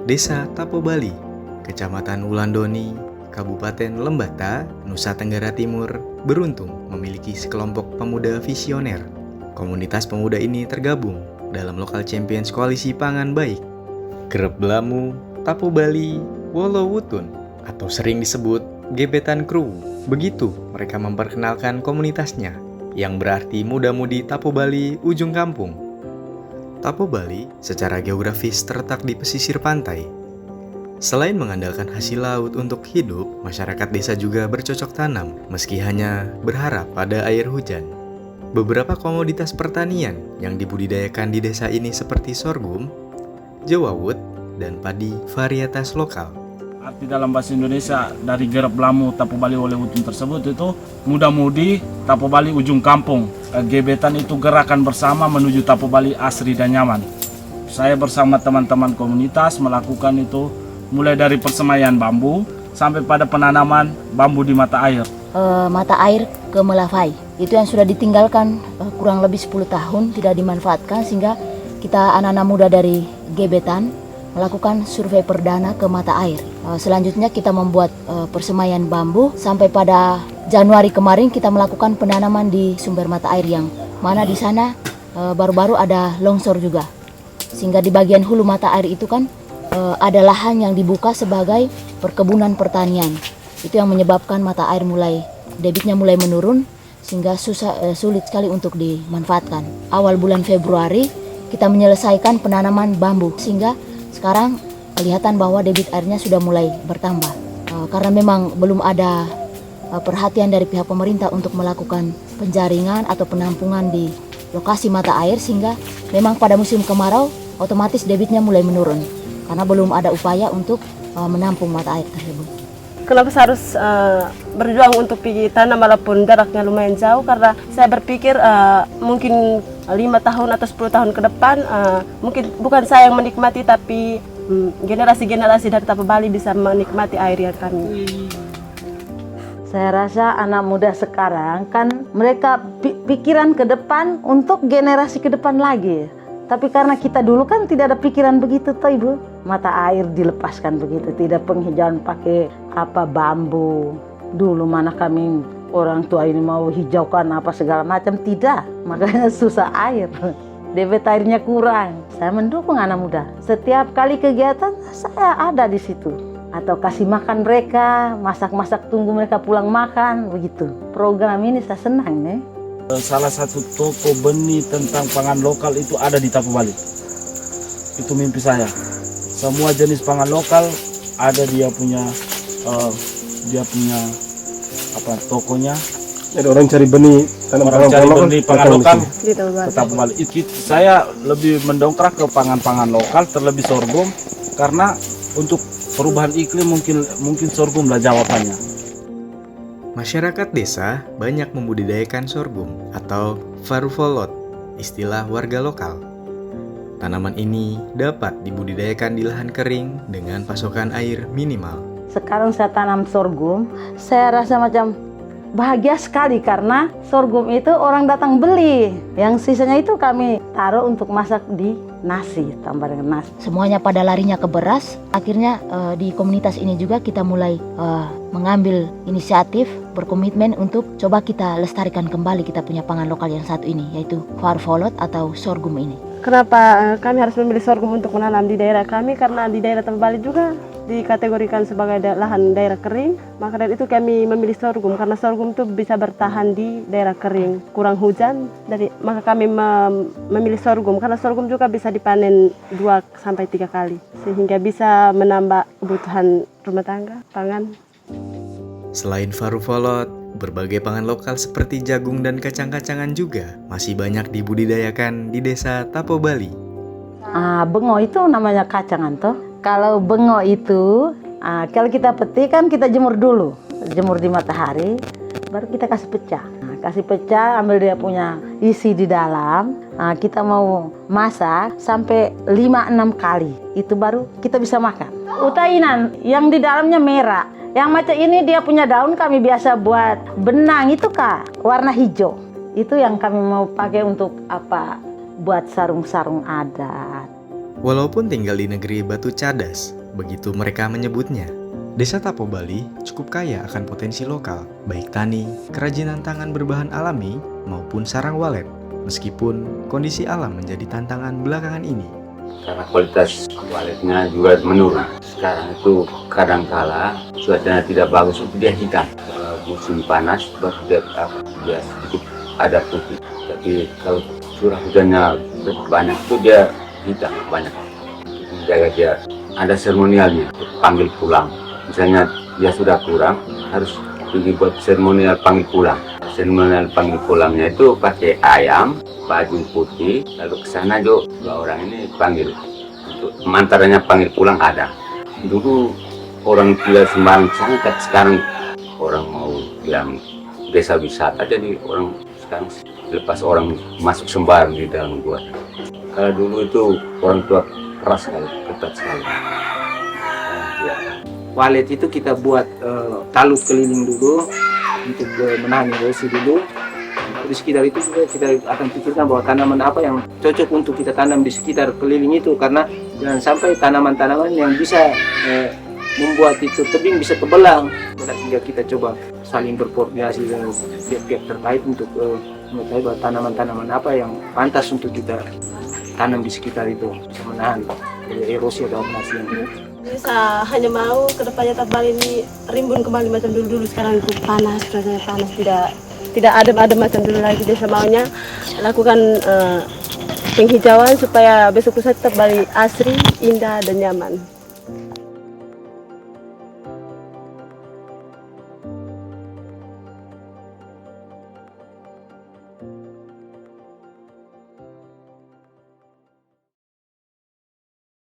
Desa Tapo Bali, Kecamatan Wulandoni, Kabupaten Lembata, Nusa Tenggara Timur, beruntung memiliki sekelompok pemuda visioner. Komunitas pemuda ini tergabung dalam Local Champions Koalisi Pangan Baik, Kerep Blamu, Tapo Bali, Wolowutun, atau sering disebut Gebetan Kru. Begitu mereka memperkenalkan komunitasnya, yang berarti muda-mudi Tapo Bali ujung kampung. Tapo Bali secara geografis terletak di pesisir pantai. Selain mengandalkan hasil laut untuk hidup, masyarakat desa juga bercocok tanam meski hanya berharap pada air hujan. Beberapa komoditas pertanian yang dibudidayakan di desa ini seperti sorghum, jewawut, dan padi varietas lokal. Arti dalam bahasa Indonesia dari Kerep Blamu Tapo Bali Wolowutun tersebut itu muda-mudi Tapo Bali ujung kampung. Gebetan itu gerakan bersama menuju Tapo Bali asri dan nyaman. Saya bersama teman-teman komunitas melakukan itu mulai dari persemaian bambu sampai pada penanaman bambu di mata air. Mata air ke Melavai itu yang sudah ditinggalkan kurang lebih 10 tahun tidak dimanfaatkan, sehingga kita anak-anak muda dari Gebetan melakukan survei perdana ke mata air. Selanjutnya kita membuat persemaian bambu sampai pada Januari kemarin kita melakukan penanaman di sumber mata air yang mana di sana baru-baru ada longsor juga. Sehingga di bagian hulu mata air itu kan ada lahan yang dibuka sebagai perkebunan pertanian. Itu yang menyebabkan mata air debitnya mulai menurun sehingga sulit sekali untuk dimanfaatkan. Awal bulan Februari kita menyelesaikan penanaman bambu sehingga sekarang kelihatan bahwa debit airnya sudah mulai bertambah. Karena memang belum ada perhatian dari pihak pemerintah untuk melakukan penjaringan atau penampungan di lokasi mata air, sehingga memang pada musim kemarau otomatis debitnya mulai menurun karena belum ada upaya untuk menampung mata air tersebut. Kenapa saya harus berjuang untuk pergi tanam walaupun jaraknya lumayan jauh? Karena saya berpikir mungkin 5 tahun atau 10 tahun ke depan mungkin bukan saya yang menikmati, tapi generasi-generasi dari Tapo Bali bisa menikmati air yang kami. Saya rasa anak muda sekarang kan mereka pikiran ke depan untuk generasi ke depan lagi. Tapi karena kita dulu kan tidak ada pikiran begitu toh Ibu. Mata air dilepaskan begitu, tidak penghijauan pakai bambu. Dulu mana kami orang tua ini mau hijaukan apa segala macam, tidak. Makanya susah air. Debit airnya kurang. Saya mendukung anak muda. Setiap kali kegiatan saya ada di situ. Atau kasih makan mereka, masak-masak tunggu mereka pulang makan, begitu. Program ini saya senang nih. Salah satu toko benih tentang pangan lokal itu ada di Tapo Bali. Itu mimpi saya. Semua jenis pangan lokal ada dia punya tokonya. Jadi orang cari benih pangan lokal ke Tapo Bali. Saya lebih mendongkrak ke pangan-pangan lokal, terlebih sorghum, karena untuk perubahan iklim mungkin sorghum lah jawabannya. Masyarakat desa banyak membudidayakan sorghum atau farufolot, istilah warga lokal. Tanaman ini dapat dibudidayakan di lahan kering dengan pasokan air minimal. Sekarang saya tanam sorghum, saya rasa macam bahagia sekali karena sorghum itu orang datang beli. Yang sisanya itu kami taruh untuk masak di nasi, tambah dengan nasi. Semuanya pada larinya ke beras. Akhirnya di komunitas ini juga kita mulai mengambil inisiatif, berkomitmen untuk coba kita lestarikan kembali kita punya pangan lokal yang satu ini, yaitu farufolot atau sorghum ini. Kenapa kami harus memilih sorghum untuk menanam di daerah kami? Karena di daerah Tapo Bali juga dikategorikan sebagai lahan daerah kering. Maka dari itu kami memilih sorghum karena sorghum itu bisa bertahan di daerah kering, kurang hujan. Maka kami memilih sorghum karena sorghum juga bisa dipanen 2-3 kali sehingga bisa menambah kebutuhan rumah tangga pangan. Selain farufolot, berbagai pangan lokal seperti jagung dan kacang-kacangan juga masih banyak dibudidayakan di desa Tapo Bali. Bengo itu namanya kacangan toh. Kalau bengo itu, kalau kita petik kan kita jemur dulu. Jemur di matahari, baru kita kasih pecah. Kasih pecah, ambil dia punya isi di dalam. Kita mau masak sampai 5-6 kali. Itu baru kita bisa makan. Utainan yang di dalamnya merah. Yang macam ini dia punya daun kami biasa buat benang itu Kak, warna hijau. Itu yang kami mau pakai untuk buat sarung-sarung adat. Walaupun tinggal di negeri batu cadas, begitu mereka menyebutnya, Desa Tapo Bali cukup kaya akan potensi lokal, baik tani, kerajinan tangan berbahan alami, maupun sarang walet. Meskipun kondisi alam menjadi tantangan belakangan ini. Karena kualitas waletnya juga menurun. Sekarang itu kadangkala cuacanya tidak bagus, itu dia hitam. Kalau musim panas baru dia sedikit ada putih. Tapi kalau curah hujannya banyak itu dia hitam banyak. Menjaga dia ada seremonialnya, panggil pulang. Misalnya dia sudah kurang, harus pergi buat seremonial panggil pulang. Seremonial panggil pulangnya itu pakai ayam, baju putih, lalu ke sana juga dua orang ini panggil. Untuk mantaranya panggil pulang ada. Dulu orang tua Semarang sangat, sekarang orang mau bilang desa wisata, jadi orang sekarang lepas orang masuk sembarang di dalam gua. Kalau dulu itu orang tua keras sekali, ketat sekali. Walet itu kita buat taluk keliling dulu untuk menahan erosi dulu. Di sekitar itu juga kita akan pikirkan bahwa tanaman apa yang cocok untuk kita tanam di sekitar keliling itu, karena jangan sampai tanaman-tanaman yang bisa membuat itu tebing bisa kebelang. Sehingga kita coba saling berkoordinasi dengan pihak-pihak terkait untuk mengetahui bahwa tanaman-tanaman apa yang pantas untuk kita tanam di sekitar itu, bisa menahan erosi atau abrasi yang ini. Bisa hanya mau kedepannya Tapo Bali ini rimbun kembali macam dulu. Sekarang itu panas, rasanya panas, tidak adem macam dulu lagi. Desa maunya lakukan penghijauan supaya besok lusa Tapo Bali asri, indah dan nyaman.